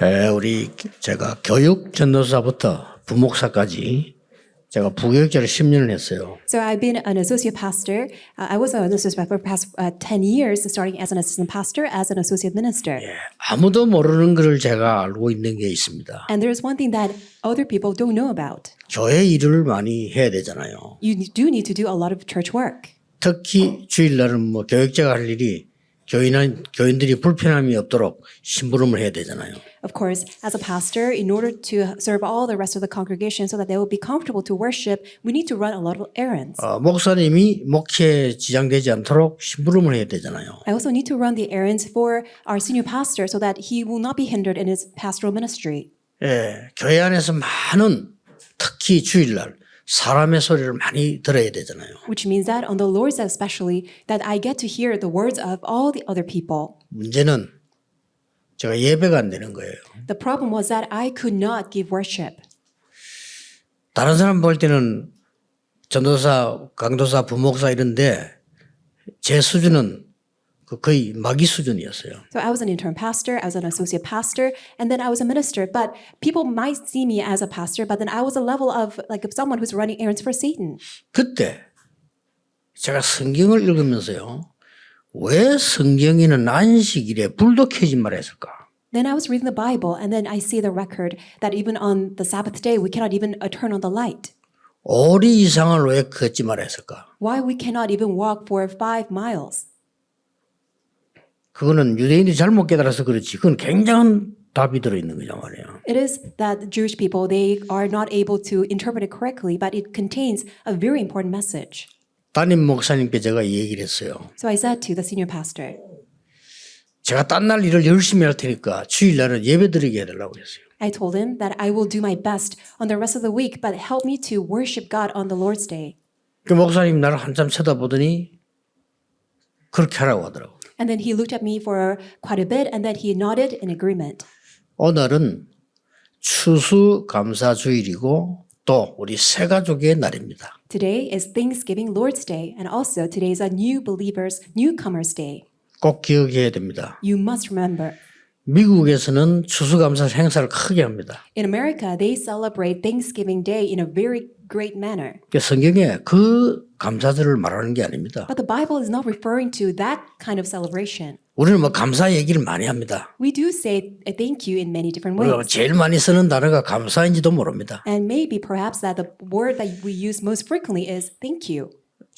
우리 제가 교육 전도사부터 부목사까지 제가 부교육자를 10년을 했어요. So I've been an associate pastor. I was an associate pastor for the past 10 years, starting as an assistant pastor, as an associate minister. 아무도 모르는 것을 제가 알고 있는 게 있습니다. And there's one thing that other people don't know about. 교회 일을 많이 해야 되잖아요. You do need to do a lot of church work. 특히 주일날은 뭐 교육자가 할 일이 교인들이 불편함이 없도록 심부름을 해야 되잖아요. Of course, as a pastor, in order to serve all the rest of the congregation so that they will be comfortable to worship, we need to run a lot of errands. 목사님이 목회에 지장되지 않도록 심부름을 해야 되잖아요. I also need to run the errands for our senior pastor so that he will not be hindered in his pastoral ministry. 교회 안에서 많은 특히 주일날 사람의 소리를 많이 들어야 되잖아요. Which means that on the Lord's Day especially, that I get to hear the words of all the other people. 문제는 제가 예배가 안 되는 거예요. The problem was that I could not give worship. 다른 사람 볼 때는 전도사, 강도사, 부목사 이런데 제 수준은 거의 마귀 수준이었어요. So I was an intern pastor, I was an associate pastor, and then I was a minister. But people might see me as a pastor, but then I was a level of like someone who's running errands for Satan. 그때 제가 성경을 읽으면서요. 왜 성경에는 안식일에 불도 켜지 말라 했을까? Then I was reading the Bible, and then I see the record that even on the Sabbath day, we cannot even turn on the light. 오리 이상을 왜 걷지 말라 했을까? Why we cannot even walk for 5 miles? 그거는 유대인이 잘못 깨달아서 그렇지. 그건 굉장한 답이 들어있는 거죠 말이에요. It is that the Jewish people, they are not able to interpret it correctly, but it contains a very important message. 담임 목사님께 제가 이 얘기를 했어요. So I said to the senior pastor, 제가 딴 날 일을 열심히 할 테니까 주일날은 예배 드리게 해달라고 했어요. I told him that I will do my best on the rest of the week, but help me to worship God on the Lord's Day. 그 목사님 나를 한참 쳐다보더니 그렇게 하라고 하더라고요. And then he looked at me for quite a bit, and then he nodded in agreement. 오늘은 추수감사주일이고 또 우리 새가족의 날입니다. Today is Thanksgiving Lord's Day, and also today is a new believers, newcomers day. 꼭 기억해야 됩니다. You must remember. 미국에서는 추수감사 행사를 크게 합니다. In America, they celebrate Thanksgiving Day in a very great manner. 성경에 그 감사절을 말하는 게 아닙니다. But the Bible is not referring to that kind of celebration. 우리는 뭐 감사 얘기를 많이 합니다. We do say a thank you in many different 우리가 ways. 제일 많이 쓰는 단어가 감사인지도 모릅니다. And maybe perhaps that the word that we use most frequently is thank you.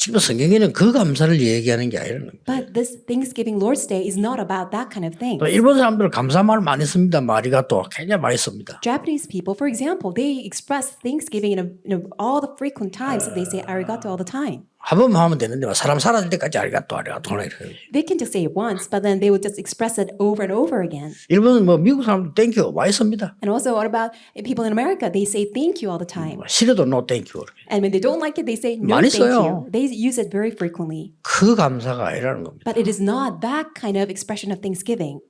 지금 성경에는 그 감사를 얘기하는 게 아니라는 겁니다. But this Thanksgiving Lord's Day is not about that kind of thing. 또 일본 사람들 감사 말 많이 씁니다. 마리가또 굉장히 많이 씁니다. Japanese people, for example, they express Thanksgiving in all the frequent times. They say arigato all the time. 한 번만 하면 되는데 사람 사라질 때까지 아리가또 아리가또 하나 이래요. They can just say it once, but then they would just express it over and over again. 일본은 뭐 미국 사람들 땡큐 많이 씁니다. And also, what about people in America? They say thank you all the time. 싫어도 no 땡큐. And when they don't like it, they say no 많이 thank 써요. you. They use it very frequently. 그 감사가 아니라는 겁니다. But it is not that kind of expression of thanksgiving.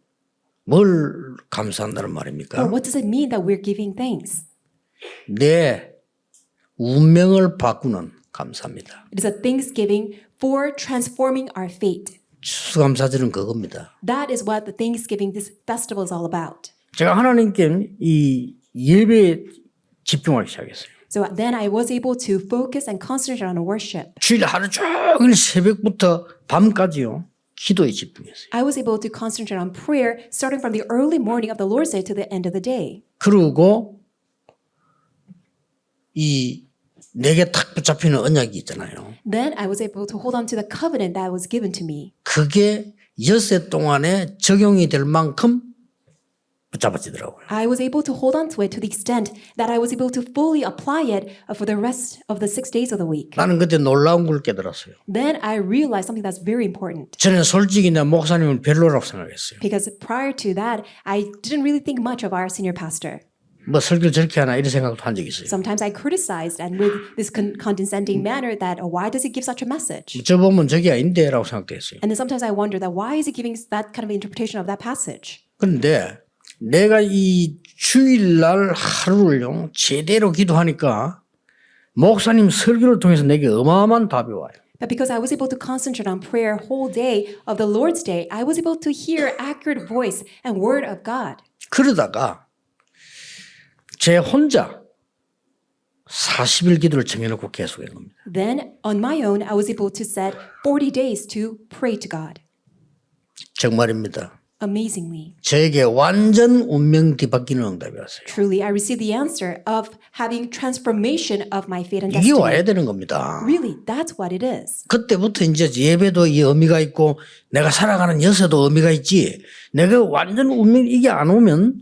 뭘 감사한다는 말입니까? But what does it mean that we're giving thanks? 내 운명을 바꾸는 감사입니다. It is a thanksgiving for transforming our fate. 추수감사절은 그겁니다. That is what the Thanksgiving, this festival is all about. 제가 하나님께 이 예배에 집중하기 시작했어요. So then I was able to focus and concentrate on worship. 주일 하루 종일 새벽부터 밤까지요. 기도에 집중했어요. I was able to concentrate on prayer starting from the early morning of the Lord's Day to the end of the day. 그리고 이 내게 탁 붙잡히는 언약이 있잖아요. Then I was able to hold on to the covenant that was given to me. 그게 엿새 동안에 적용이 될 만큼 붙잡아지더라고요. I was able to hold on to it to the extent that I was able to fully apply it for the rest of the 6 days of the week. 나는 그때 놀라운 걸 깨달았어요. Then I realized something that's very important. 저는 솔직히 내 목사님은 별로라고 생각했어요. Because prior to that, I didn't really think much of our senior pastor. 뭐 설교 저렇게 하나 이런 생각도 한 적이 있어요. Sometimes I criticized and with this condescending manner that why does he give such a message? 저 보면 저게 아닌데라고 생각됐어요. And then sometimes I wonder that why is he giving that kind of interpretation of that passage? 그런데 내가 이 주일날 하루를요 제대로 기도하니까 목사님 설교를 통해서 내게 어마어마한 답이 와요. But because I was able to concentrate on prayer whole day of the Lord's Day, I was able to hear accurate voice and word of God. 그러다가 제 혼자 40일 기도를 정해놓고 계속한 겁니다. Then, on my own, I was able to set 40 days to pray to God. 정말입니다. Amazingly. 저에게 완전 운명 뒤바뀌는 응답이 왔어요. Truly, I received the answer of having transformation of my fate and 이게 destiny. 와야 되는 겁니다. Really, that's what it is. 그때부터 이제 예배도 이 의미가 있고 내가 살아가는 여세도 의미가 있지. 내가 완전 운명 이게 안 오면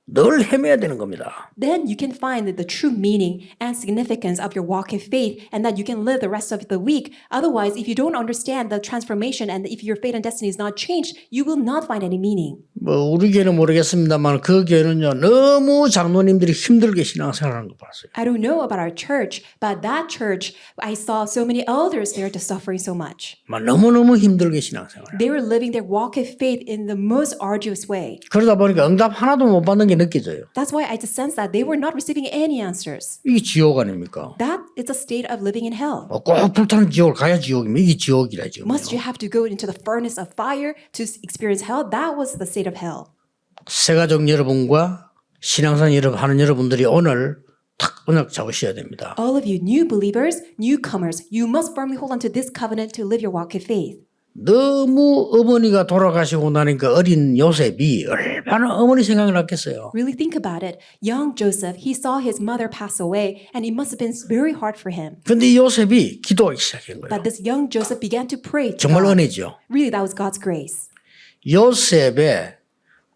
늘 헤매야 되는 겁니다. Then you can find the true meaning and significance of your walk of faith and that you can live the rest of the week. Otherwise, if you don't understand the transformation and if your fate and destiny is not changed, you will not find any meaning. 뭐 우리 교회는 모르겠습니다만 그 교회는요 너무 장로님들이 힘들게 신앙생활하는 거 봤어요. I don't know about our church, but that church, I saw so many elders there just suffering so much. 막 너무너무 힘들게 신앙생활. They were living their walk of faith in the most arduous way. 그러다 보니까 응답 하나도 못 받는 게 느껴져요. That's why I just sense that they were not receiving any answers. 이게 지옥 아닙니까? That is a state of living in hell. 꼭 불타는 지옥을 가야 지옥이면 이게 지옥이라 지금. Must you have to go into the furnace of fire to experience hell? That was the state of hell. 새가족 여러분과 신앙생 여러분 하는 여러분들이 오늘 탁 언약 잡으셔야 됩니다. All of you new believers, newcomers, you must firmly hold on to this covenant to live your walk of faith. 너무 어머니가 돌아가시고 나니까 어린 요셉이 얼마나 어머니 생각을 했겠어요. Really think about it. Young Joseph, he saw his mother pass away and it must have been very hard for him. 근데 이 요셉이 기도하기 시작한 거예요. But this young Joseph began to pray to 정말 God. 은혜죠. Really, that was God's grace. 요셉의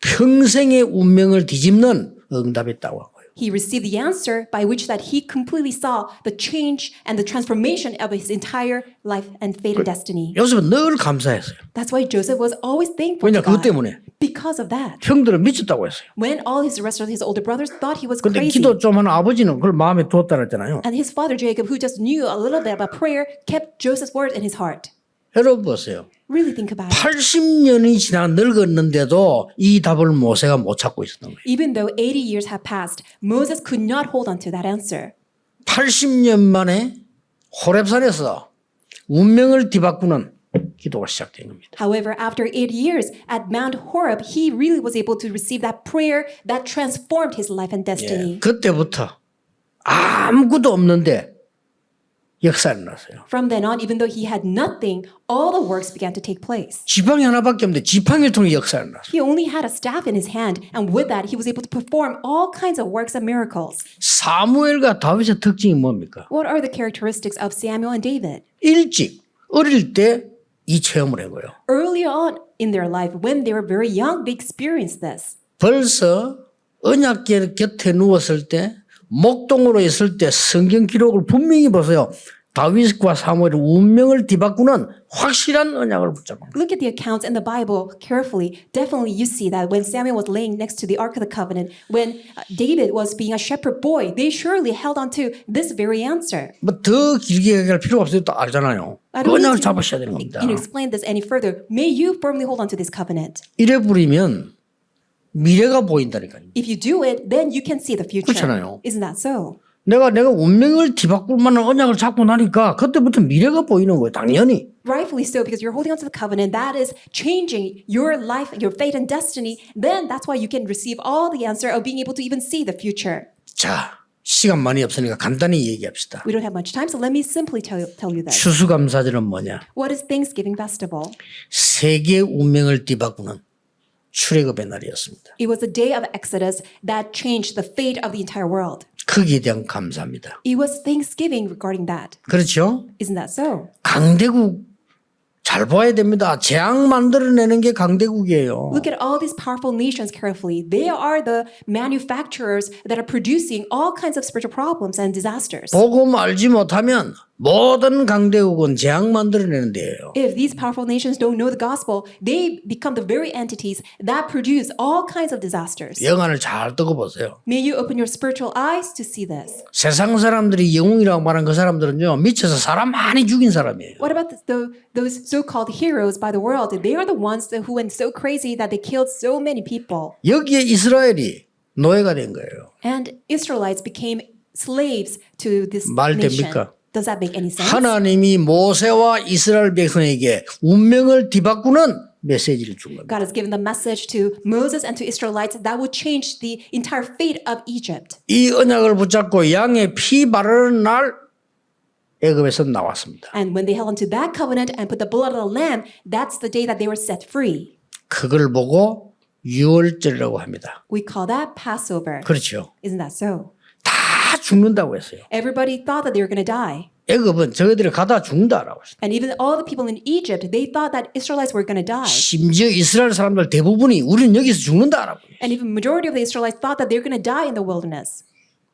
평생의 운명을 뒤집는 응답이 있다고 하고요. He received the answer by which that he completely saw the change and the transformation of his entire life and fate and destiny. 요셉은 늘 감사했어요. That's why Joseph was always thankful 왜냐 to 그것 God. 때문에 Because of that. 형들은 미쳤다고 했어요. When all his rest of his older brothers thought he was 근데 crazy. 기도 좀 하는 아버지는 그걸 마음에 두었다 그랬잖아요. And his father Jacob, who just knew a little bit about prayer, kept Joseph's word in his heart. 여러분 보세요. Really think about it. 80년이 지나 늙었는데도 이 답을 모세가 못 찾고 있었던 거예요. Even though 80 years have passed, Moses could not hold on to that answer. 80년 만에 호렙산에서 운명을 뒤바꾸는 기도가 시작된 겁니다. However, after 80 years at Mount Horeb, he really was able to receive that prayer that transformed his life and destiny. 그때부터 아무것도 없는데 역사가 일어났어요. From then on, even though he had nothing, all the works began to take place. 지팡이 하나밖에 없는데 지팡이를 통해 역사가 일어났어요. He only had a staff in his hand, and with that, he was able to perform all kinds of works and miracles. 사무엘과 다윗의 특징이 뭡니까? What are the characteristics of Samuel and David? 일찍 어릴 때 이 체험을 해고요. Early on in their life, when they were very young, they experienced this. 벌써 언약궤 곁에 누웠을 때 목동으로 있을 때 성경 기록을 분명히 보세요. 다윗과 사무엘의 운명을 뒤바꾸는 확실한 언약을 붙잡은 거예요. Look at the accounts in the Bible carefully. Definitely you see that when Samuel was laying next to the Ark of the Covenant, when David was being a shepherd boy, they surely held on to this very answer. 뭐 더 길게 얘기할 필요가 없어요. 또 알잖아요. I 그 don't 언약을 need to 잡으셔야 되는 겁니다. explain this any further. May you firmly hold on to this covenant. 이래 부리면 미래가 보인다니까요. If you do it, then you can see the future. 그렇잖아요. Isn't that so? 내가 운명을 뒤바꿀 만한 언약을 잡고 나니까 그때부터 미래가 보이는 거예요. 당연히. Rightfully so, because you're holding on to the covenant that is changing your life, your fate and destiny. Then that's why you can receive all the answer of being able to even see the future. 자, 시간 많이 없으니까 간단히 얘기합시다. We don't have much time, so let me simply tell you this. 추수감사절은 뭐냐? What is Thanksgiving festival? 세계 운명을 뒤바꾸는 출애굽의 날이었습니다. It was the day of Exodus that changed the fate of the entire world. 거기에 대한 감사합니다. It was Thanksgiving regarding that. 그렇죠? Isn't that so? 강대국 잘 봐야 됩니다. 재앙 만들어내는 게 강대국이에요. Look at all these powerful nations carefully. They are the manufacturers that are producing all kinds of spiritual problems and disasters. 복음 알지 못하면 모든 강대국은 재앙 만들어내는 데예요. If these powerful nations don't know the gospel, they become the very entities that produce all kinds of disasters. 영안을 잘 뜨고 보세요. May you open your spiritual eyes to see this. 세상 사람들이 영웅이라고 말하는 그 사람들은요. 미쳐서 사람 많이 죽인 사람이에요. What about those so-called heroes by the world? They are the ones who went so crazy that they killed so many people. 여기에 이스라엘이 노예가 된 거예요. And Israelites became slaves to this 말 nation. 됩니까? Does that make any sense? 하나님이 모세와 이스라엘 백성에게 운명을 뒤바꾸는 메시지를 준 겁니다. God has given the message to Moses and to Israelites that will change the entire fate of Egypt. 이 언약을 붙잡고 양의 피 바르는 날 애굽에서 나왔습니다. And when they held onto that covenant and put the blood of the lamb, that's the day that they were set free. 그걸 보고 유월절이라고 합니다. We call that Passover. 그렇죠. Isn't that so? 다 죽는다고 했어요. Everybody thought that they were going to die. 애굽은 저희들이 가다 죽는다라고 했어요. And even all the people in Egypt, they thought that Israelites were going to die. 심지어 이스라엘 사람들 대부분이 우리는 여기서 죽는다라고 해요. And even majority of the Israelites thought that they were going to die in the wilderness.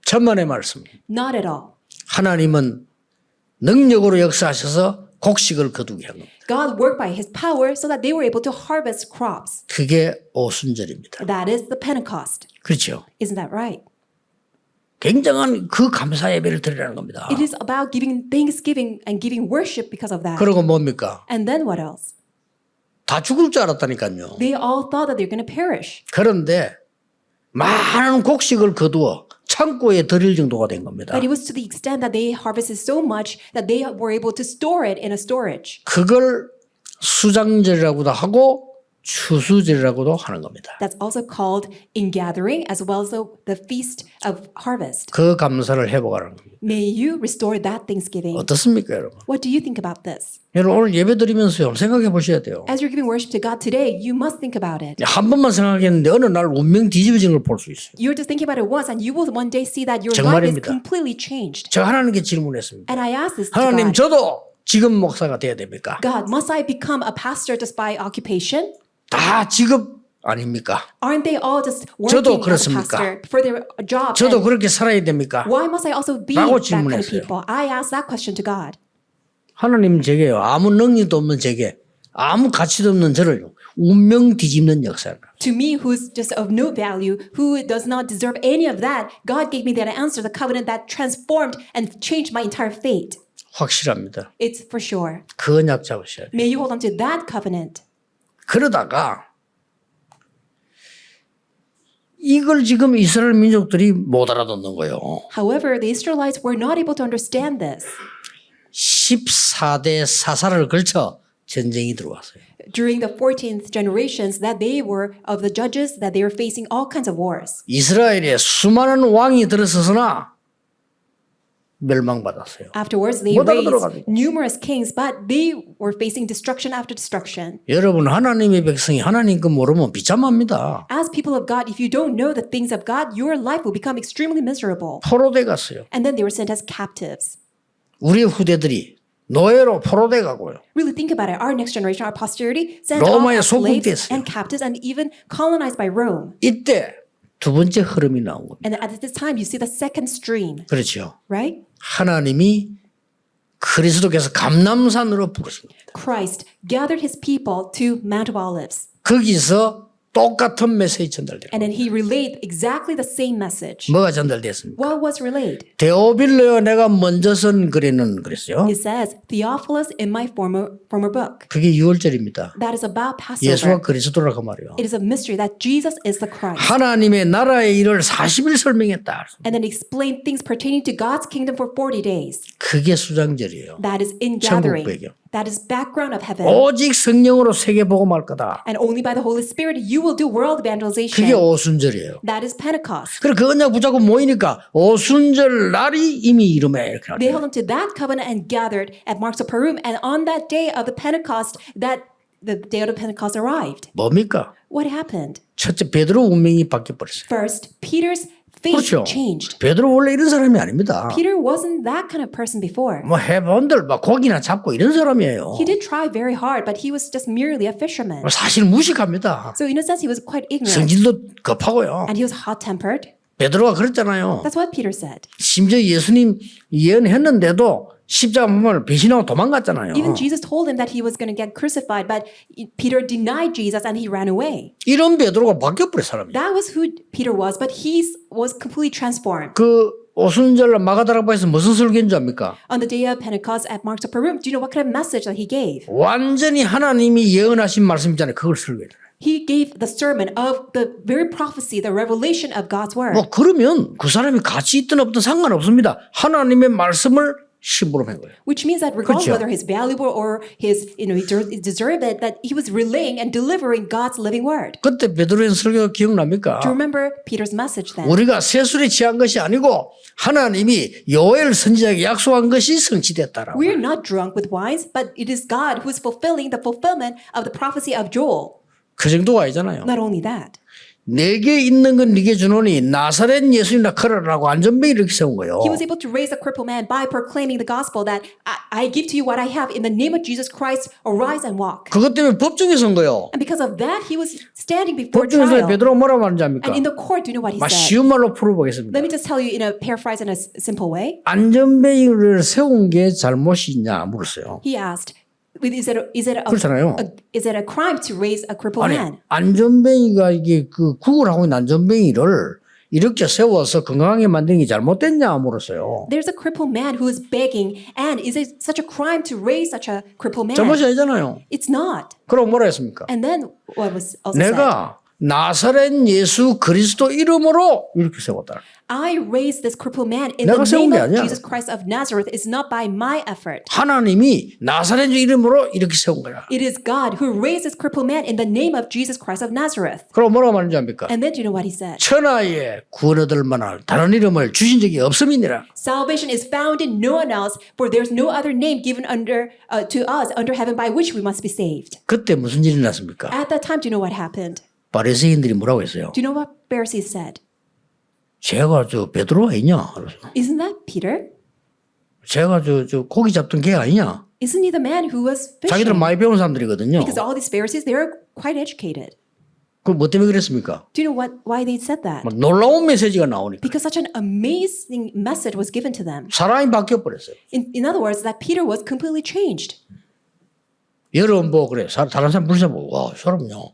천만의 말씀. Not at all. 하나님은 능력으로 역사하셔서 곡식을 거두게 한 겁니다. God worked by his power so that they were able to harvest crops. 그게 오순절입니다. That is the Pentecost. 그렇죠. Isn't that right? 굉장한 그 감사 예배를 드리라는 겁니다. It is about giving thanksgiving and giving worship because of that. 그리고 뭡니까? And then what else? 다 죽을 줄 알았다니까요. They all thought that they're going to perish. 그런데 많은 곡식을 거두어 창고에 드릴 정도가 된 겁니다. But it was to the extent that they harvested so much that they were able to store it in a storage. 그걸 수장절이라고도 하고 추수절이라고도 하는 겁니다. That's also called ingathering as well as the feast of harvest. 그 감사를 회복하는 겁니다. May you restore that thanksgiving. 어떻습니까, 여러분? What do you think about this? 여러분 오늘 예배 드리면서요 생각해 보셔야 돼요. As you're giving worship to God today, you must think about it. 한 번만 생각했는데 어느 날 운명 뒤집어진 걸 볼 수 있어요. You're just thinking about it once and you will one day see that your life is 정말입니다. completely changed. 제가 하나님께 질문했습니다. And I asked this to 하나님 God. 저도 지금 목사가 돼야 됩니까? God, must I become a pastor just by occupation? 다 직업 아닙니까? Aren't they all just 저도 working as a 그렇습니까? pastor for their job? 저도 And 그렇게 살아야 됩니까? why must I also be 라고 that kind of 질문했어요. people? I asked that question to God. 하나님 제게요 아무 능력도 없는 제게 아무 가치도 없는 저를 운명 뒤집는 역사를 To me, who's just of no value, who does not deserve any of that, God gave me that answer, the covenant that transformed and changed my entire fate. 확실합니다. It's for sure. 그 언약 잡으셔야 돼요. May you hold on to that covenant. 그러다가 이걸 지금 이스라엘 민족들이 못 알아듣는 거예요. However, the Israelites were not able to understand this. 14대 사사를 걸쳐 전쟁이 들어왔어요. During the 14th generations that they were of the judges, that they were facing all kinds of wars. 이스라엘에 수많은 왕이 들어서서나 멸망받았어요. Afterwards, they 못 raised 알아들어가지고. numerous kings, but they were facing destruction after destruction. 여러분 하나님의 백성이 하나님 그 모르면 비참합니다. As people of God, if you don't know the things of God, your life will become extremely miserable. 포로돼 갔어요. And then they were sent as captives. 우리 후대들이 노예로 포로돼 가고요. Really think about it. Our next generation, our posterity, sent off 로마에 as slaves 소국됐어요. and captives and even colonized by Rome. 이때 두 번째 흐름이 나온 겁니다. And at this time, you see the second stream, 그렇죠. right? 하나님이 그리스도께서 감람산으로 부르신 겁니다. Christ gathered his people to Mount of Olives. 거기서 똑같은 메시지 전달돼요. And then he relayed exactly the same message. 뭐가 전달됐습니까? What was relayed? 데오빌로여 내가 먼저 선 글에는 그랬어요. It says, Theophilus in my former book. 그게 6월절입니다. That is about 예수가 Passover. 그리스도라고 말이요. It is a mystery that Jesus is the Christ. 하나님의 나라의 일을 40일 설명했다. And then explain things pertaining to God's kingdom for 40 days. 그게 수장절이에요. That is in 천국 gathering. 배경. That is background of heaven. 오직 성령으로 세계 복음할 거다. And only by the Holy Spirit you will do world 그게 evangelization. 오순절이에요. That is Pentecost. 그래 그 언약 붙잡고 모이니까 오순절 날이 이미 이름에 이렇게 They 나와요. held on to that covenant and gathered at Marks of Purim. And on that day of the Pentecost, that the day of the Pentecost arrived. 뭡니까? What happened? 첫째 베드로 운명이 바뀌어 버렸어요. First, Peter's faith 그렇죠. changed. 베드로 원래 이런 사람이 아닙니다. Peter wasn't that kind of person before. 뭐 해본들 막 고기나 잡고 이런 사람이에요. He did try very hard, but he was just merely a fisherman. 사실 무식합니다. So in a sense, he was quite ignorant. 성질도 급하고요. And he was hot-tempered. 베드로가 그랬잖아요. That's what Peter said. 심지어 예수님 예언했는데도 십자가 몸을 배신하고 도망갔잖아요. Even Jesus told him that he was going to get crucified, but Peter denied Jesus and he ran away. 이런 베드로가 바뀌어버린 사람이에요. That was who Peter was, but he was completely transformed. 그 오순절 마가다락바에서 무슨 설교인 줄 압니까? On the day of Pentecost at Marks of Purim, do you know what kind of message that he gave? 완전히 하나님이 예언하신 말씀이잖아요. 그걸 설교해요. He gave the sermon of the very prophecy, the revelation of God's word. 뭐 그러면 그 사람이 가치 있든 없든 상관없습니다. 하나님의 말씀을 심부름한 거예요. Which means that regardless 그렇죠. whether he's valuable or his, he deserved it, that he was relaying and delivering God's living word. 그때 베드로의 설교 기억납니까? Do you remember Peter's message then? 우리가 세술에 취한 것이 아니고 하나님이 요엘 선지자에게 약속한 것이 성취됐다라고. We are not drunk with wines, but it is God who is fulfilling the fulfillment of the prophecy of Joel. 그 정도가 아니잖아요. Not only that. 내게 있는 건 네게 주노니 나사렛 예수님이나 걸어라고 안전뱅이 이렇게 세운 거예요. He was able to raise a crippled man by proclaiming the gospel that I give to you what I have in the name of Jesus Christ, arise and walk. 그것 때문에 법정에 선 거예요. And because of that, he was standing before 법정에서 trial. 베드로가 뭐라고 하는지 압니까? And in the court, do you know what he 막 said? 쉬운 말로 풀어보겠습니다. Let me just tell you in a paraphrase in a simple way. 안전뱅이를 세운 게 잘못이냐 물었어요. He asked, is 그렇잖아요. it a crime to raise a crippled 아니 man? 안전뱅이가 이게 그 구걸하고 있는 안전뱅이를 이렇게 세워서 건강하게 만드는 게 잘못됐냐 물었어요. There's a crippled man who is begging, and is it such a crime to raise such a crippled man? 잘못이 아니잖아요. It's not. 그럼 뭐라 했습니까? And then what was also said? 내가 나사렛 예수 그리스도 이름으로 이렇게 세웠다. I raised this crippled man in 내가 the 세운 name 게 of 아니야. Jesus Christ of Nazareth. It's not by my effort. 하나님이 나사렛 이름으로 이렇게 세운 거야. It is God who raised this crippled man in the name of Jesus Christ of Nazareth. 그럼 뭐라고 말하는지 압니까? And then do you know what he said? 천하에 구원 얻을 만한 다른 이름을 주신 적이 없음이니라. Salvation is found in no one else, for there's no other name given to us under heaven by which we must be saved. 그때 무슨 일이 났습니까? At that time, do you know what happened? 바리새인들이 뭐라고 했어요? Do you know what Pharisees said? 제가 저 베드로 아니냐? 그래서 Isn't that Peter? 제가 저 고기 잡던 걔 아니냐? Isn't he the man who was 자기들 fishing? 많이 배운 사람들이거든요. Because all these Pharisees, they're quite educated. 그 뭐 때문에 그랬습니까? Do you know why they said that? 막 놀라운 메시지가 나오니까 Because such an amazing message was given to them. 사람이 바뀌어 버렸어요. In other words, that Peter was completely changed. 여러분 뭐 그래 다른 사람 불러보고 와 사람요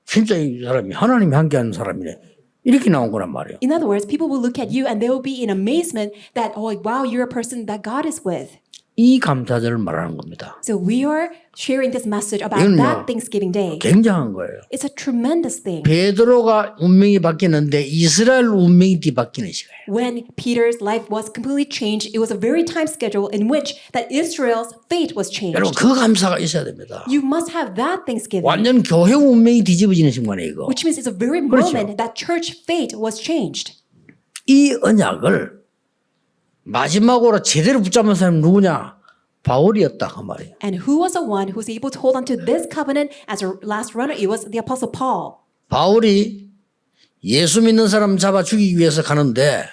진짜 이 사람이 하나님이 함께하는 사람이네 이렇게 나온 거란 말이에요. In other words, people will look at you and they will be in amazement that, oh, wow, you're a person that God is with. 이 감사절을 말하는 겁니다. So we are sharing this message about 이건요, that Thanksgiving Day. 굉장한 거예요. It's a tremendous thing. 베드로가 운명이 바뀌는데 이스라엘 운명이 뒤바뀌는 시간이에요. When Peter's life was completely changed, it was a very time schedule in which that Israel's fate was 여러분 changed. 그 감사가 있어야 됩니다. You must have that Thanksgiving, 완전 교회 운명이 뒤집어지는 순간에 이거. which means it's a very 그렇죠. moment that church fate was changed. 이 언약을 마지막으로 제대로 붙잡은 사람이 누구냐? 바울이었다 그 말이에요. And who was the one who was able to hold on to this covenant as a last runner? It was the Apostle Paul. 바울이 예수 믿는 사람 잡아 죽이기 위해서 가는데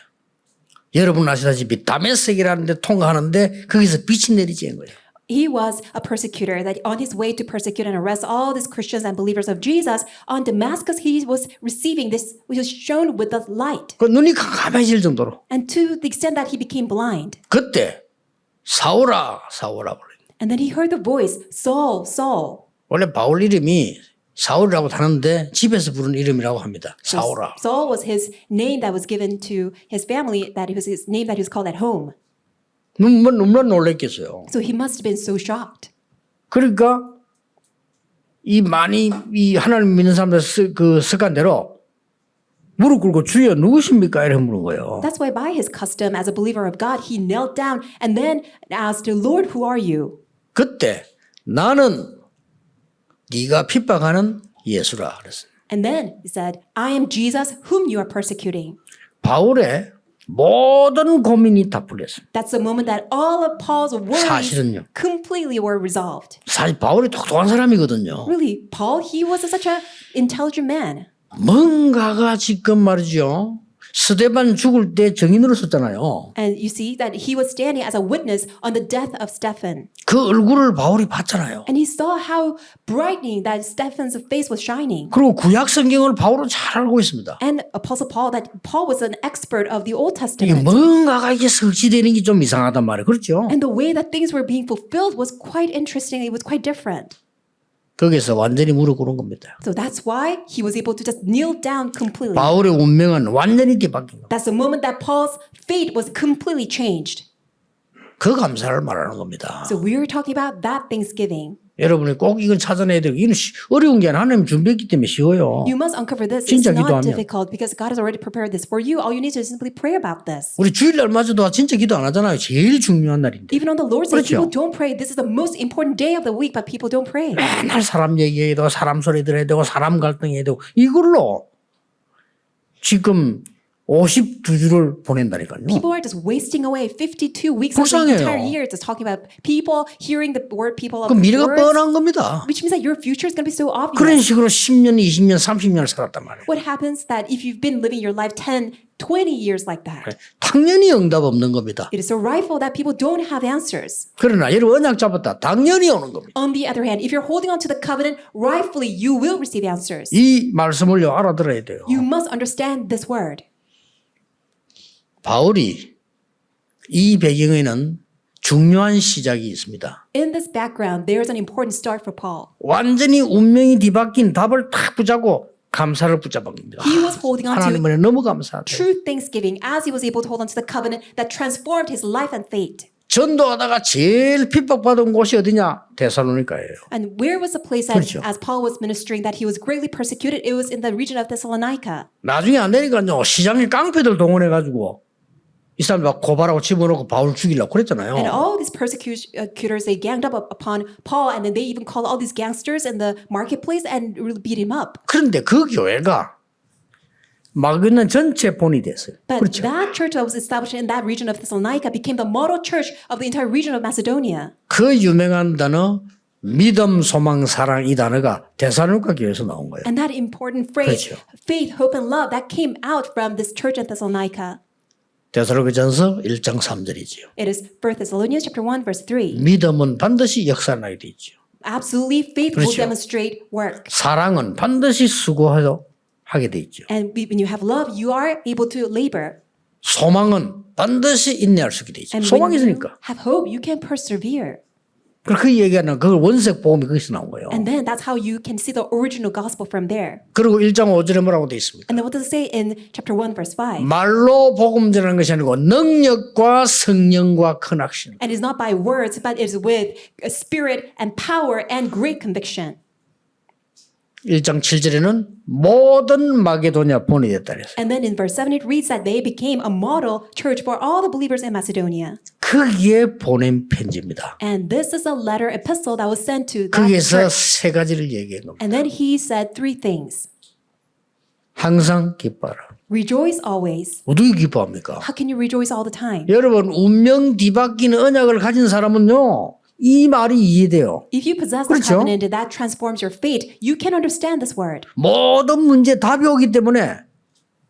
여러분 아시다시피 다메섹이라는 데 통과하는데 거기서 빛이 내리지 거예요. He was a persecutor that on his way to persecute and arrest all these Christians and believers of Jesus, on Damascus he was receiving this, which was shown with the light. 그 눈이 깜깜해질 정도로. And to the extent that he became blind. 그때 사울아 사울아 불러요. And then he heard the voice, Saul, Saul. 원래 바울 이름이 사울이라고 하는데 집에서 부르는 이름이라고 합니다. 사울아. Saul was his name that was given to his family, that it was his name that he was called at home. 너무나 놀랬겠어요. So he must have been so shocked. 그러니까 이 하나님 믿는 사람들 그 습관대로 무릎 꿇고 주여 누구십니까? 이렇게 물은 거예요. That's why by his custom as a believer of God, he knelt down and then asked, Lord, who are you? 그때 나는 네가 핍박하는 예수라 그랬어요. And then he said, I am Jesus whom you are persecuting. 바울의 모든 고민이 다 풀렸어요. That's the moment that all of Paul's worries 사실은요. completely were resolved. 사실 바울이 똑똑한 사람이거든요. Really, Paul, he was such an intelligent man. 뭔가가 지금 말이죠. 스데반 죽을 때 증인으로 썼잖아요. And you see that he was standing as a witness on the death of Stephen. 그 얼굴을 바울이 봤잖아요. And he saw how brightening that Stephen's face was shining. 그리고 구약 성경을 바울은 잘 알고 있습니다. And Apostle Paul, that Paul was an expert of the Old 이게 Testament. 뭔가가 이게 설치되는 게 좀 이상하단 말이에요. 그렇죠? And the way that things were being fulfilled was quite interesting. It was quite different. 거기서 완전히 무릎 꿇은 겁니다. So that's why he was able to just kneel down completely. 바울의 운명은 완전히 뒤바뀐 겁니다. That's the moment that Paul's fate was completely changed. 그 감사를 말하는 겁니다. So we are talking about that Thanksgiving. 여러분이 꼭 이건 찾아내야 되고 이건 어려운 게 아니라 하나님 준비했기 때문에 쉬워요. You must uncover this. It's 진짜 not 기도하면. difficult because God has already prepared this for you. All you need to simply pray about this. 우리 주일날마저도 진짜 기도 안 하잖아요. 제일 중요한 날인데. Even on the Lord's Day, 그렇죠. people don't pray. This is the most important day of the week, but people don't pray. 맨날 사람 얘기해야 되고 사람 소리 들어야 되고 사람 갈등해야 되고 이걸로 지금 52주를 보낸다니까요. People are just wasting away 52 weeks of the 불쌍해요. entire year just talking about people, hearing the word people of 그 미래가 words, 뻔한 겁니다. which means that your future is going to be so obvious. 그런 식으로 10년, 20년, 30년을 살았단 말이에요. What happens that if you've been living your life 10, 20 years like that, 당연히 응답 없는 겁니다. it is so rightful that people don't have answers. 그러나 여러분 언약 잡았다. 당연히 오는 겁니다. On the other hand, if you're holding on to the covenant, rightfully you will receive answers. 이 말씀을 알아들어야 돼요. You must understand this word. 바울이 이 배경에는 중요한 시작이 있습니다. In this background, there's an important start for Paul. 완전히 운명이 뒤바뀐 답을 탁 붙잡고 감사를 붙잡은 겁니다. He was holding on to 하나님을 너무 감사하다. true thanksgiving as he was able to hold on to the covenant that transformed his life and fate. 전도하다가 제일 핍박받은 곳이 어디냐? 데살로니가예요. And where was the place that, 그렇죠. as Paul was ministering, that he was greatly persecuted? It was in the region of Thessalonica. 나중에 안 되니까요. 시장에 깡패들 동원해가지고 이 사람 막 고발하고 집어넣고 바울 죽이려고 그랬잖아요. And all these persecutors, they ganged up upon Paul, and then they even called all these gangsters in the marketplace and really beat him up. 그런데 그 교회가 마그는 전체 본이 됐어요. But 그렇죠. that church that was established in that region of Thessalonica became the model church of the entire region of Macedonia. 그 유명한 단어 믿음, 소망, 사랑 이 단어가 데살로니가 교회에서 나온 거예요. And that important phrase, 그렇죠. faith, hope, and love, that came out from this church in Thessalonica. 데살로니가전서 1장 3절이지요. It is 1 Thessalonians chapter 1, verse 3. 믿음은 반드시 역사나게 돼 있죠. Absolutely, faith will 그렇죠. demonstrate work. 사랑은 반드시 수고하게 돼 있죠. And when you have love, you are able to labor. 소망은 반드시 인내할 수 있게 돼 있죠. And 소망이 when you 있으니까. have hope, you can persevere. 그 얘기하는 그 원색 복음이 거기서 나온 거예요. And then that's how you can see the original gospel from there. 그리고 1장 5절에 뭐라고 돼 있습니까? And then what does it say in chapter 1, verse 5? 말로 복음 전하는 것이 아니고 능력과 성령과 큰 확신. And it's not by words, but it's with a spirit and power and great conviction. 1장 7절에는 모든 마게도냐 본이 됐다 그랬어요. And then in verse 7, it reads that they became a model church for all the believers in Macedonia. 거기에 보낸 편지입니다. And this is a letter epistle that was sent to that 거기에서 church. 세 가지를 얘기한 겁니다. And then he said three things. 항상 기뻐하라. Rejoice always. 어떻게 기뻐합니까? How can you rejoice all the time? 여러분 운명 뒤바뀐 언약을 가진 사람은요. 이 말이 이해돼요. If you possess the 그렇죠? covenant that transforms your fate, you can understand this word. 모든 문제 답이 오기 때문에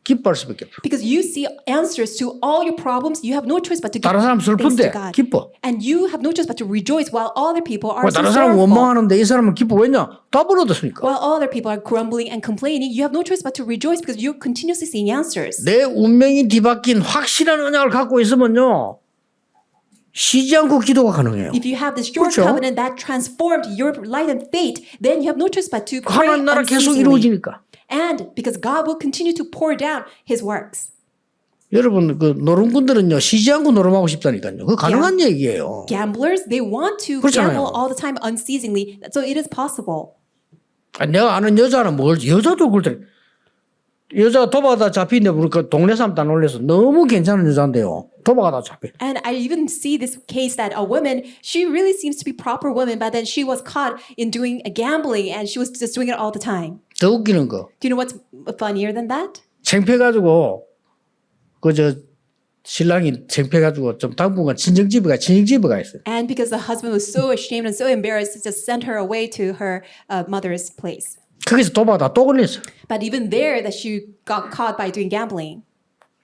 기뻐할 수밖에 없어요. Because you see answers to all your problems, you have no choice but to give 다른 사람 thanks to 슬픈데 God. 기뻐. And you have no choice but to rejoice while other people are so 다른 사람 sorrowful. 원망하는데 이 사람은 기뻐. 왜냐? 답을 얻었으니까. While other people are grumbling and complaining, you have no choice but to rejoice because you're continuously seeing answers. 내 운명이 뒤바뀐 확실한 언약을 갖고 있으면요. 쉬지 않고 기도가 가능해요. If you have this sure 그렇죠? covenant that transformed your life and fate, then you have no choice but to pray 하나님 나라 계속 unceasingly. 이루어지니까. And because God will continue to pour down His works. 여러분 그 노름꾼들은요 쉬지 않고 노름하고 싶다니까요. 그 가능한 얘기예요. Gamblers, they want to 그렇잖아요. gamble all the time unceasingly, so it is possible. 내가 아는 여자는 여자도 그럴 때 여자가 도박하다 잡히는데 보니까 동네 사람 다 놀래서 너무 괜찮은 여자인데요. 도박하다 잡혀. And I even see this case that a woman, she really seems to be proper woman, but then she was caught in doing gambling and she was just doing it all the time. 더 웃기는 거. Do you know what's funnier than that? 창피해가지고 신랑이 창피해가지고 좀 당분간 친정집에 가 있어요. And because the husband was so ashamed and so embarrassed, he just sent her away to her mother's place. 거기서 도박하다 또 걸렸어. But even there, that she got caught by doing gambling.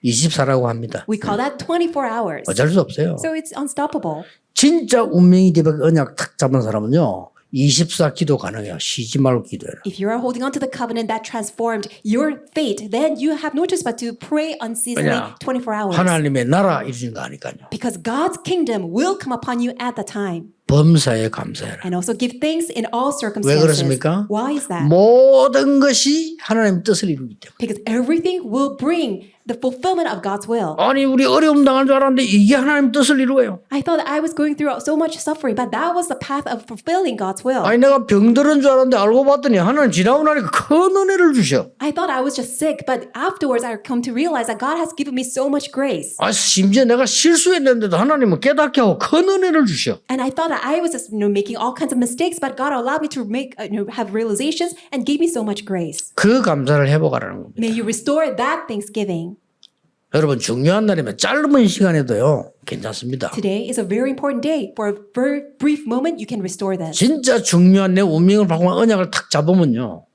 24라고 합니다. We call that 24 hours. 어쩔 수 없어요. So it's unstoppable. 진짜 운명이 뒤바뀐 언약 탁 잡은 사람은요. 24 기도 가능해요. 쉬지 말고 기도해라. If you are holding on to the covenant that transformed your fate, then you have no choice but to pray unceasingly 왜냐? 24 hours. 하나님의 나라 이루어진 거 아니까요. Because God's kingdom will come upon you at the time. 범사에 감사해라. And also give thanks in all 왜 circumstances. 그렇습니까? Why is that? 모든 것이 하나님 뜻을 이루기 때문에. Because everything will bring the fulfillment of God's will. 아니 우리 어려움 당할 줄 알았는데 이게 하나님 뜻을 이루어요. I thought I was going through so much suffering, but that was the path of fulfilling God's will. 아니 내가 병들은 줄 알았는데 알고 봤더니 하나님 지나고 나니까 큰 은혜를 주셔. I thought I was just sick, but afterwards I come to realize that God has given me so much grace. 아 심지어 내가 실수했는데도 하나님은 깨닫게 하고 큰 은혜를 주셔. And I thought that I was just making all kinds of mistakes, but God allowed me to have realizations and gave me so much grace. 그 감사를 회복하라는 겁니다. May you restore that thanksgiving. 여러분 중요한 날이면 짧은 시간에도요 괜찮습니다. Today is a very important day. For a very brief moment, you can restore this. 진짜 중요한 내 운명을 바꾸는 언약을 탁 잡으면요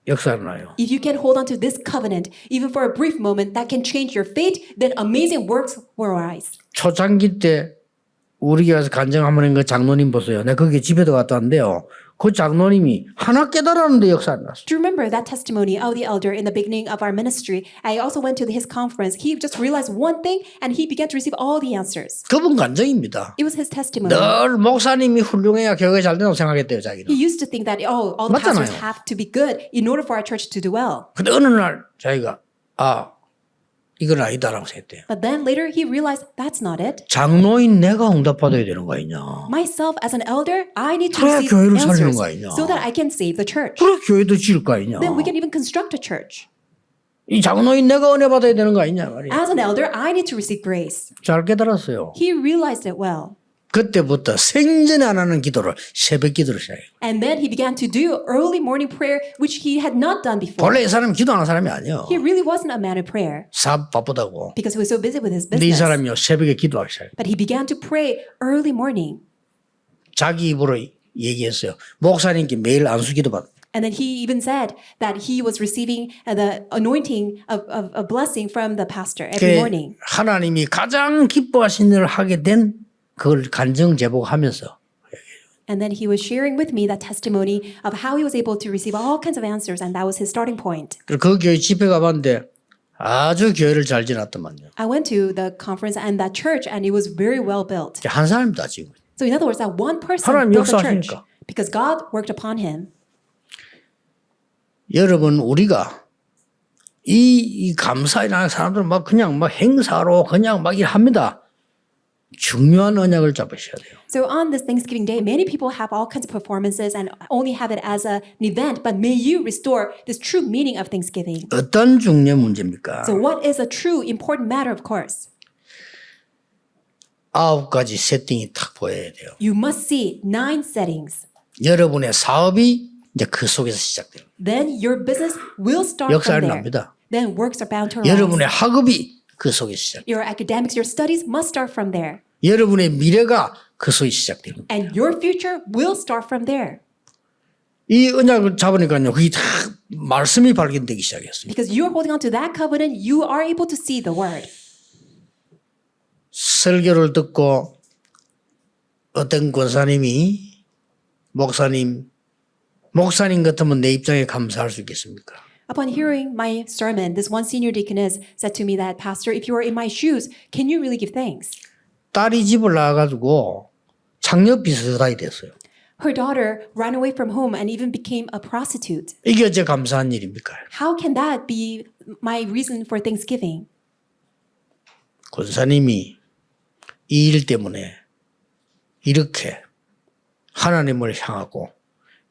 역사가 나요. If you can hold on to this covenant, even for a brief moment, that can change your fate, then amazing works will arise. 초창기 때 우리 교회에서 간증 한번 한 그 장로님 보세요. 내가 거기 집에도 갔다 왔는데요. 그 장로님이 하나 깨달았는데 역사가 났어. Do you remember that testimony of the elder in the beginning of our ministry? I also went to his conference. He just realized one thing and he began to receive all the answers. 그분 간증입니다. It was his testimony. 늘 목사님이 훌륭해야 교회가 잘 된다고 생각했대요 자기는. He used to think that all the 맞잖아요. pastors have to be good in order for our church to do well. 근데 어느 날 자기가 이건 아니다라고 했대요. But then later he realized that's not it. 장로인 내가 응답받아야 되는 거 아니냐. Myself as an elder, I need to 그래야 receive 교회를 살리는 answers 거 아니냐. so that I can save the church. 그래 교회도 지을 거 아니냐. Then we can even construct a church. 이 장로인 내가 은혜 받아야 되는 거 아니냐 말이야. As an elder, I need to receive grace. 잘 깨달았어요. He realized it well. 그때부터 생전에 안 하는 기도를 새벽 기도를 시작해요. And then he began to do early morning prayer, which he had not done before. 원래 이 사람이 기도하는 사람이 아니에요. He really wasn't a man of prayer 사업 바쁘다고. because he was so busy with his 근데 이 business. 사람이요 새벽에 기도하기 시작해요. But he began to pray early morning. 자기 입으로 얘기했어요. 목사님께 매일 안수기도 받. And then he even said that he was receiving the anointing of a blessing from the pastor every morning. 하나님이 가장 기뻐하신 일을 하게 된 그걸 간증 제보하면서 And then he was sharing with me that testimony of how he was able to receive all kinds of answers, and that was his starting point. 그 교회 집회 가봤는데 아주 교회를 잘 지났더만요. I went to the conference and that church, and it was very well built. 한 사람도 지금. So in other words, that one person 하나님 built the church 역사하시니까. because God worked upon him. 여러분 우리가 이 감사이라는 사람들은 막 그냥 막 행사로 그냥 막 일합니다. 중요한 언약을 잡으셔야 돼요. So on this Thanksgiving Day, many people have all kinds of performances and only have it as an event, but may you restore this true meaning of Thanksgiving. 어떤 중요한 문제입니까? So what is a true important matter, of course? 9가지 세팅이 딱 보여야 돼요. You must see 9 settings. 여러분의 사업이 이제 그 속에서 시작돼요. Then your business will start from 역사를 there. 납니다. Then works are bound to arise. 여러분의 학업이 그 속에서 시작. Your academics, your studies must start from there. 여러분의 미래가 그 속에 시작돼요. And your future will start from there. 이 언약을 잡으니까요. 그게 다 말씀이 발견되기 시작했어요. Because you're holding on to that covenant, you are able to see the word. 설교를 듣고 어떤 권사님이 목사님 같으면 내 입장에 감사할 수 있겠습니까? Upon hearing my sermon, this one senior deaconess said to me that, Pastor, if you were in my shoes, can you really give thanks? 딸이 집을 나와가지고 창녀 비슷하게 됐어요. Her daughter ran away from home and even became a prostitute. 이게 어째 감사한 일입니까? How can that be my reason for thanksgiving? 권사님이 이 일 때문에 이렇게 하나님을 향하고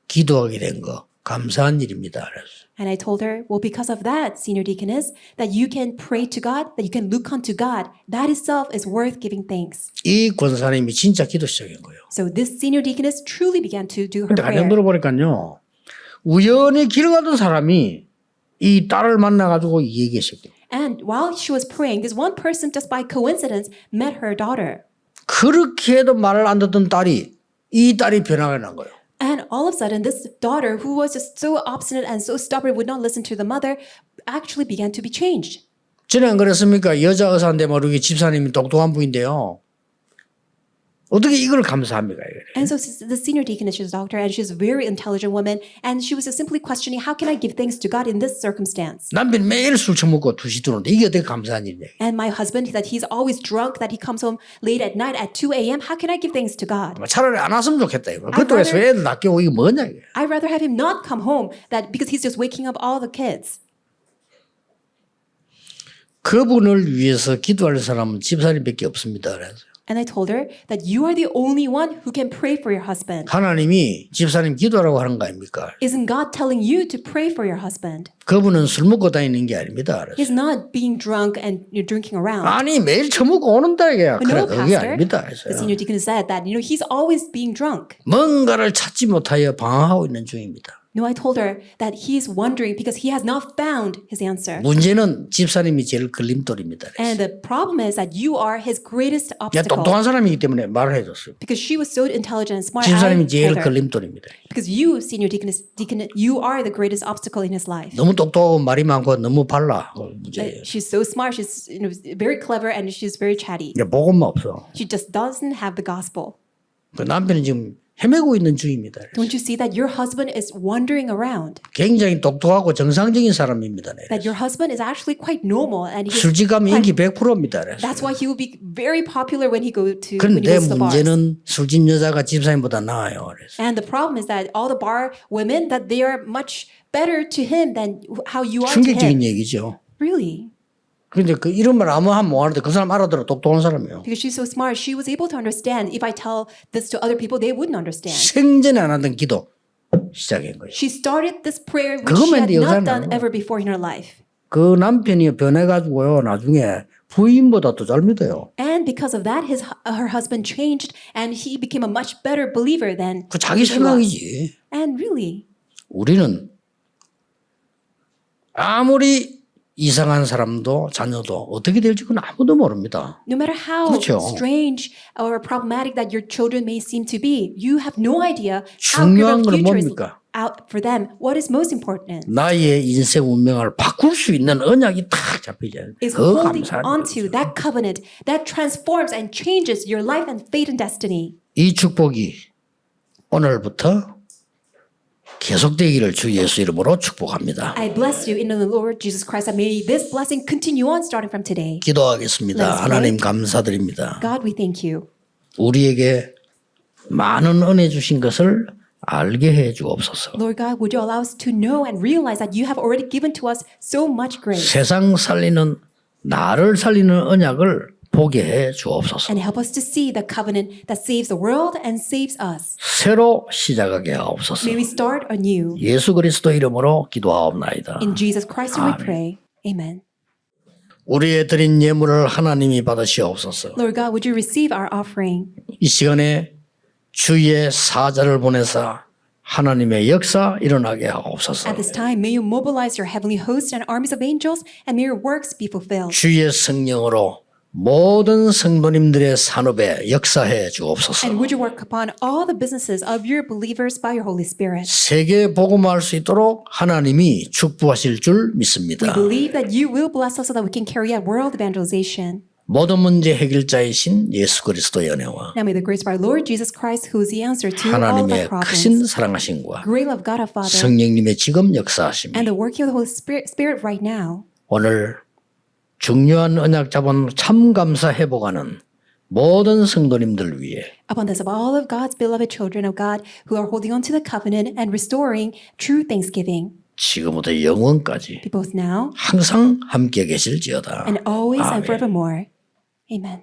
기도하게 된 거 감사한 일입니다. 그래서 And I told her, well, because of that, senior deaconess, that you can pray to God, that you can look unto God, that itself is worth giving thanks. 이 권사님이 진짜 기도 시작한 거예요. So this senior deaconess truly began to do her 근데 가정 prayer. 들어보니까요. 우연히 길 가던 사람이 이 딸을 만나가지고 얘기했어요. And while she was praying, this one person just by coincidence met her daughter. 그렇게 해도 말을 안 듣던 딸이 이 딸이 변화가 난 거예요. And all of a sudden, this daughter, who was just so obstinate and so stubborn, would not listen to the mother, actually began to be changed. 전에 안 그랬습니까? 여자 의사인데 모르게 집사님이 똑똑한 분인데요. 어떻게 이걸 감사합니까? And so the senior deaconess, she's a doctor, and she's a very intelligent woman, and she was just simply questioning, how can I give thanks to God in this circumstance? 남편이 매일 술 처먹고 2시 들어오는데 이게 어떻게 감사한 일이냐. And my husband, that he's always drunk, that he comes home late at night at 2 a.m., how can I give thanks to God? 차라리 안 왔으면 좋겠다. 이거. 그것도 왜서 애들 낮게 오고 이게 뭐냐. 이게. I'd rather have him not come home that because he's just waking up all the kids. 그분을 위해서 기도할 사람은 집사님밖에 없습니다. 그래서 And I told her that you are the only one who can pray for your husband. 하나님이 집사님 기도하라고 하는 거 아닙니까? Isn't God telling you to pray for your husband? 그분은 술 먹고 다니는 게 아닙니다. 그래서 He's not being drunk and you're drinking around. 아니 매일 처먹고 오는다 이게. No, 그래 그게 pastor. 아닙니다. The 그래서요. senior deacon said that he's always being drunk. 뭔가를 찾지 못하여 방황하고 있는 중입니다. No, I told her that he's wondering because he has not found his answer. 문제는 집사님이 제일 걸림돌입니다. 그래서. And the problem is that you are his greatest 야, obstacle. 똑똑한 사람이기 때문에 말을 해줬어요. Because she was so intelligent and smart. 집사님이 I 제일 told her. 걸림돌입니다. Because you, senior deacon, you are the greatest obstacle in his life. 너무 똑똑하고 말이 많고 너무 발라. 문제예요. She's so smart. She's very clever and she's very chatty. 이게 복음만 없어. She just doesn't have the gospel. 그 남편은 지금 헤매고 있는 중입니다. 그래서. Don't you see that your husband is wandering around? 굉장히 똑똑하고 정상적인 사람입니다. 네. That your husband is actually quite normal and he's 술집가면 인기 100%입니다. 그래서. that's why he will be very popular when he goes to 그런데 the bars. 문제는 술집 여자가 집사님보다 나아요. 그래서. And the problem is that all the bar women that they are much better to him than how you are to 충격적인 him. 얘기죠. Really? 그런데 그 이런 말 아무 하면 못 하는데 그 사람 알아들어 똑똑한 사람이에요. Because she's so smart, she was able to understand. If I tell this to other people, they wouldn't understand. 생전에 안 하던 기도 시작한 거예요. She started this prayer which 그것만 she had 해도 not 여자는 done ever before in her life. 그 남편이 변해가지고요 나중에 부인보다 더 잘 믿어요. And because of that, her husband changed and he became a much better believer than 그 자기 she was. 생각이지. And really, 우리는 아무리 이상한 사람도 자녀도 어떻게 될지 그건 아무도 모릅니다. no matter how 그렇죠. strange or problematic that your children may seem to be, you have no idea how 중요한 good 건 the future is 뭡니까? out for them. What is most important 나의 인생 운명을 바꿀 수 있는 언약이 딱 잡히잖아요. is 그 holding 감사한 onto 거죠. that covenant that transforms and changes your life and fate and destiny. 이 축복이 오늘부터 계속되기를 주 예수 이름으로 축복합니다. I bless you in the Lord Jesus Christ. And may this blessing continue on starting from today. 기도하겠습니다. Let's 하나님 감사드립니다. God, we thank you. 우리에게 많은 은혜 주신 것을 알게 해 주옵소서. Lord God, would you allow us to know and realize that you have already given to us so much grace 세상 살리는 나를 살리는 언약을 보게 해 주옵소서. and help us to see the covenant that saves the world and saves us. 새로 시작하게 하옵소서. May we start anew. 예수 그리스도 이름으로 기도하옵나이다. In Jesus Christ we pray. Amen. 우리의 드린 예물을 하나님이 받으시옵소서. Lord God, would you receive our offering? 이 시간에 주의 사자를 보내사 하나님의 역사 일어나게 하옵소서. At this time, may you mobilize your heavenly hosts and armies of angels and may your works be fulfilled. 주의 성령으로 모든 성도님들의 산업에 역사해 주옵소서. And would you work upon all the businesses of your believers by your Holy Spirit? 세계 복음화할 수 있도록 하나님이 축복하실 줄 We 믿습니다. believe that you will bless us so that we can carry out world evangelization. 모든 문제 해결자이신 예수 그리스도의 은혜와 Now may the grace of our Lord Jesus Christ, who is the answer to all of our 하나님의 크신 problems, 사랑하심과 great love of God our Father, 성령님의 지금 역사하심이 and the working of the Holy Spirit right now, 오늘 중요한 언약 잡은 참 감사 회복하는 모든 성도님들 위해 upon this of all of God's beloved children of God who are holding on to the covenant and restoring true thanksgiving, 지금부터 영원까지 be both now 항상 함께 계실지어다. and always and 아멘. forevermore. Amen.